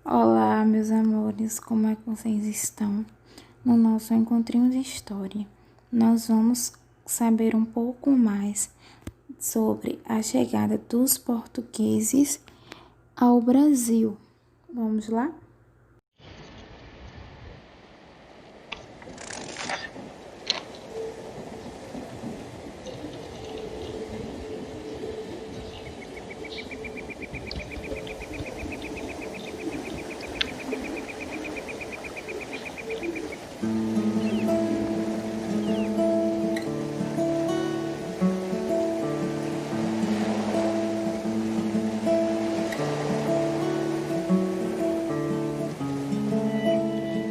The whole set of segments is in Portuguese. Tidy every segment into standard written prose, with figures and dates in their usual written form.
Olá, meus amores, como é que vocês estão? No nosso encontrinho de história, nós vamos saber um pouco mais sobre a chegada dos portugueses ao Brasil. Vamos lá?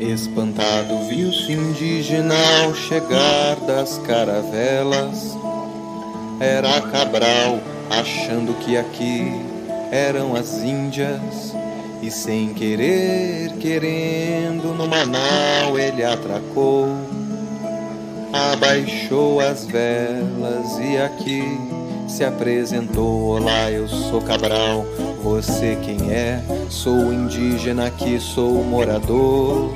Espantado viu-se indígena ao chegar das caravelas. Era Cabral, achando que aqui eram as Índias. E sem querer, querendo, no Manaus ele atracou. Abaixou as velas e aqui se apresentou. Olá, eu sou Cabral, você quem é? Sou indígena aqui, sou morador.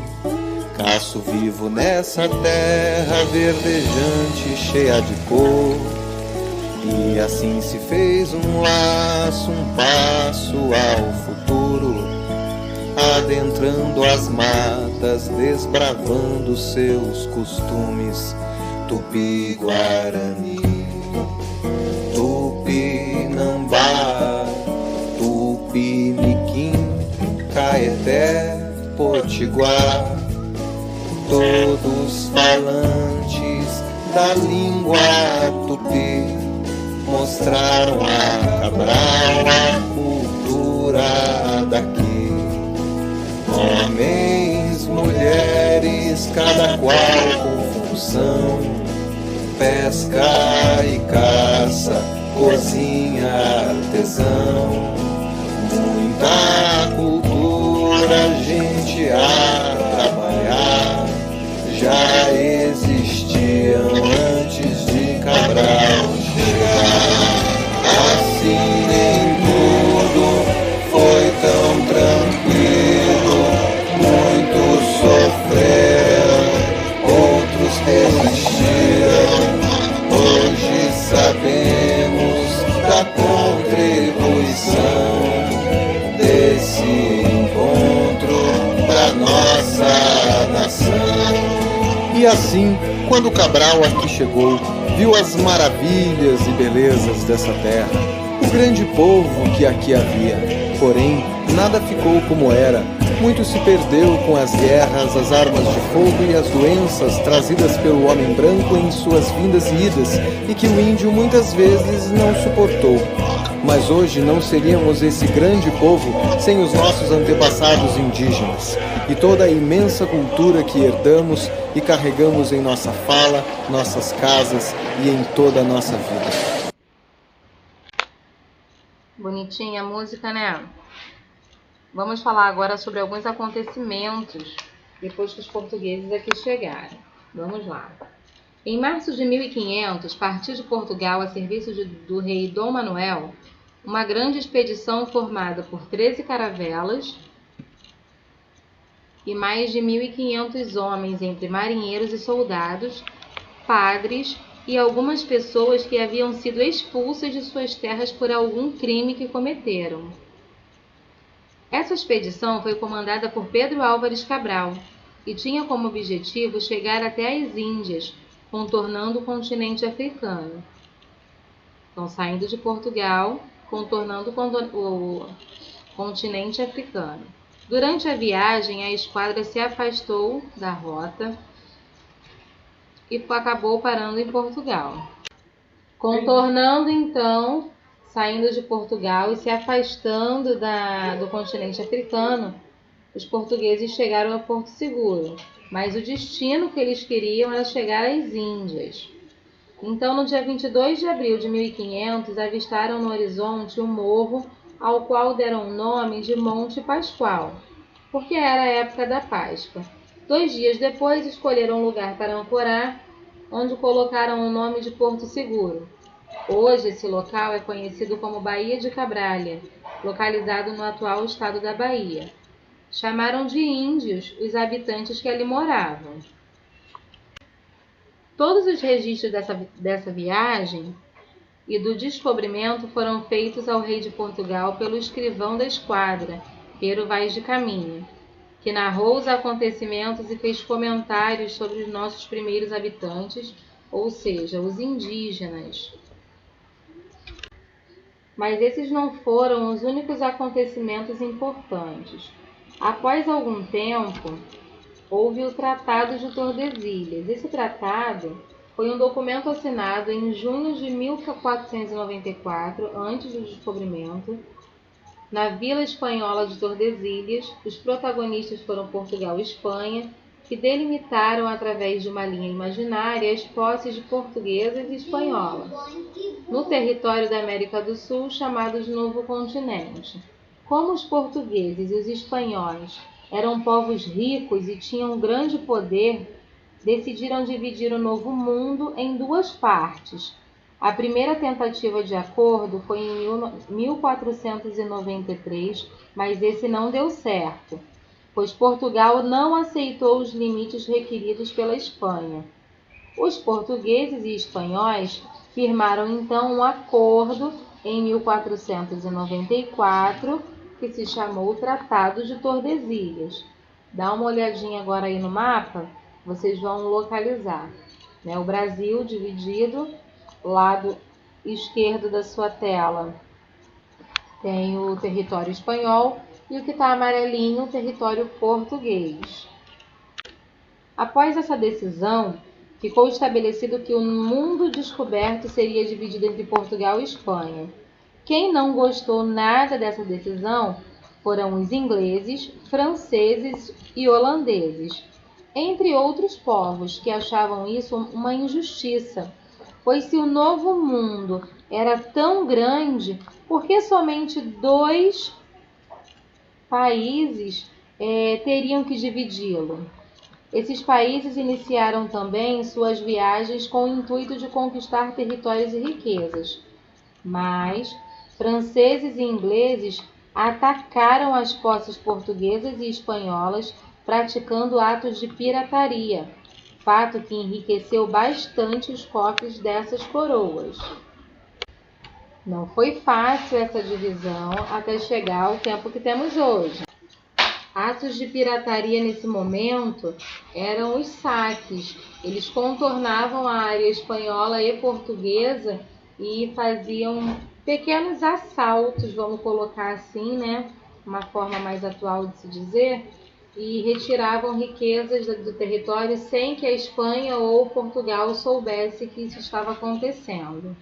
Caço vivo nessa terra verdejante, cheia de cor. E assim se fez um laço, um passo ao futuro, adentrando as matas, desbravando seus costumes. Tupi-Guarani, Tupinambá, Tupiniquim, Caeté, Potiguar, todos falantes da língua tupi, mostraram a Cabral a cultura daqui. Homens, mulheres, cada qual com função, pesca e caça, cozinha, artesão. Muita cultura, gente a trabalhar, já existiam antes de Cabral chegar. Assim nem tudo foi tão tranquilo, muitos sofreram, outros resistiram. Hoje sabemos da contribuição desse encontro pra nossa nação. E assim, quando Cabral aqui chegou, viu as maravilhas e belezas dessa terra, o grande povo que aqui havia. Porém, nada ficou como era. Muito se perdeu com as guerras, as armas de fogo e as doenças trazidas pelo homem branco em suas vindas e idas, e que o índio muitas vezes não suportou. Mas hoje não seríamos esse grande povo sem os nossos antepassados indígenas e toda a imensa cultura que herdamos e carregamos em nossa fala, nossas casas e em toda a nossa vida. Bonitinha a música, né? Vamos falar agora sobre alguns acontecimentos depois que os portugueses aqui chegaram. Vamos lá. Em março de 1500, partiu de Portugal a serviço do rei Dom Manuel uma grande expedição formada por 13 caravelas e mais de 1.500 homens, entre marinheiros e soldados, padres e algumas pessoas que haviam sido expulsas de suas terras por algum crime que cometeram. Essa expedição foi comandada por Pedro Álvares Cabral e tinha como objetivo chegar até as Índias, contornando o continente africano. Então, saindo de Portugal, contornando o continente africano. Durante a viagem, a esquadra se afastou da rota e acabou parando em Portugal. Contornando, então, saindo de Portugal e se afastando do continente africano, os portugueses chegaram a Porto Seguro, mas o destino que eles queriam era chegar às Índias. Então, no dia 22 de abril de 1500, avistaram no horizonte um morro ao qual deram o nome de Monte Pascoal, porque era a época da Páscoa. 2 dias depois, escolheram um lugar para ancorar, onde colocaram o nome de Porto Seguro. Hoje, esse local é conhecido como Baía de Cabralha, localizado no atual estado da Bahia. chamaram de índios os habitantes que ali moravam. Todos os registros dessa viagem e do descobrimento foram feitos ao rei de Portugal pelo escrivão da esquadra, Pero Vaz de Caminha, que narrou os acontecimentos e fez comentários sobre os nossos primeiros habitantes, ou seja, os indígenas. Mas esses não foram os únicos acontecimentos importantes. Após algum tempo, houve o Tratado de Tordesilhas. Esse tratado foi um documento assinado em junho de 1494, antes do descobrimento, na vila espanhola de Tordesilhas. Os protagonistas foram Portugal e Espanha, que delimitaram através de uma linha imaginária as posses de portuguesas e espanholas, no território da América do Sul, chamado de Novo Continente. Como os portugueses e os espanhóis eram povos ricos e tinham grande poder, decidiram dividir o Novo Mundo em duas partes. A primeira tentativa de acordo foi em 1493, mas esse não deu certo, pois Portugal não aceitou os limites requeridos pela Espanha. Os portugueses e espanhóis firmaram então um acordo em 1494, que se chamou o Tratado de Tordesilhas. Dá uma olhadinha agora aí no mapa, vocês vão localizar, né? O Brasil dividido, lado esquerdo da sua tela tem o território espanhol e o que está amarelinho, o território português. Após essa decisão, ficou estabelecido que o mundo descoberto seria dividido entre Portugal e Espanha. Quem não gostou nada dessa decisão foram os ingleses, franceses e holandeses, entre outros povos que achavam isso uma injustiça, pois se o novo mundo era tão grande, por que somente 2 países teriam que dividi-lo? Esses países iniciaram também suas viagens com o intuito de conquistar territórios e riquezas, mas franceses e ingleses atacaram as posses portuguesas e espanholas, praticando atos de pirataria, fato que enriqueceu bastante os cofres dessas coroas. Não foi fácil essa divisão até chegar ao tempo que temos hoje. Atos de pirataria nesse momento eram os saques. Eles contornavam a área espanhola e portuguesa e faziam pequenos assaltos, vamos colocar assim, né? Uma forma mais atual de se dizer, e retiravam riquezas do território sem que a Espanha ou Portugal soubesse que isso estava acontecendo.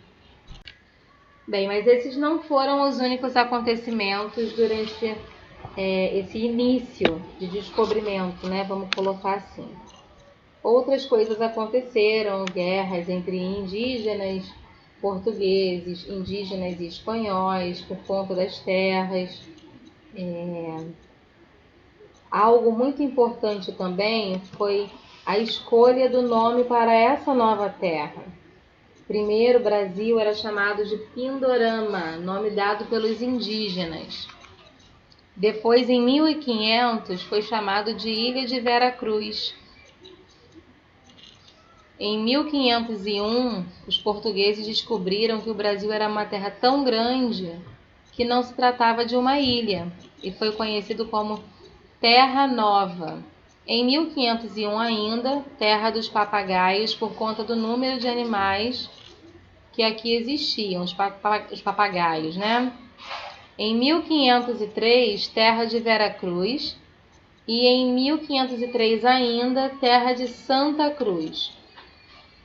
Bem, mas esses não foram os únicos acontecimentos durante esse início de descobrimento, né? Vamos colocar assim. Outras coisas aconteceram, guerras entre indígenas portugueses, indígenas e espanhóis por conta das terras. Algo muito importante também foi a escolha do nome para essa nova terra. Primeiro, o Brasil era chamado de Pindorama, nome dado pelos indígenas. Depois, em 1500, foi chamado de Ilha de Vera Cruz. Em 1501, os portugueses descobriram que o Brasil era uma terra tão grande que não se tratava de uma ilha, e foi conhecido como Terra Nova. Em 1501 ainda, Terra dos Papagaios, por conta do número de animais que aqui existiam, os papagaios, né? Em 1503, Terra de Vera Cruz, e em 1503 ainda, Terra de Santa Cruz.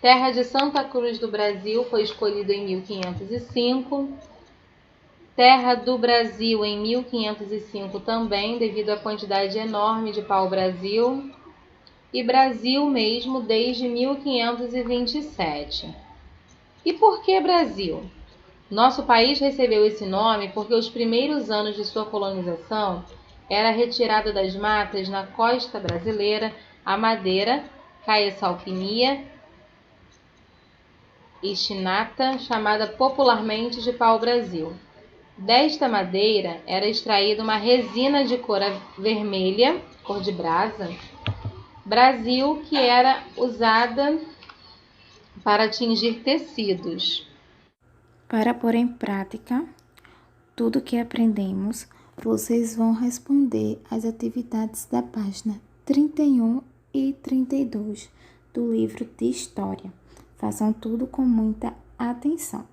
Terra de Santa Cruz do Brasil foi escolhida em 1505, Terra do Brasil em 1505 também, devido à quantidade enorme de pau-brasil, e Brasil mesmo desde 1527. E por que Brasil? Nosso país recebeu esse nome porque os primeiros anos de sua colonização era retirada das matas na costa brasileira a madeira, caesalpinia e chinata, chamada popularmente de pau-brasil. Desta madeira era extraída uma resina de cor vermelha, cor de brasa, Brasil, que era usada para tingir tecidos. Para pôr em prática tudo que aprendemos, vocês vão responder às atividades da página 31 e 32 do livro de História. Façam tudo com muita atenção.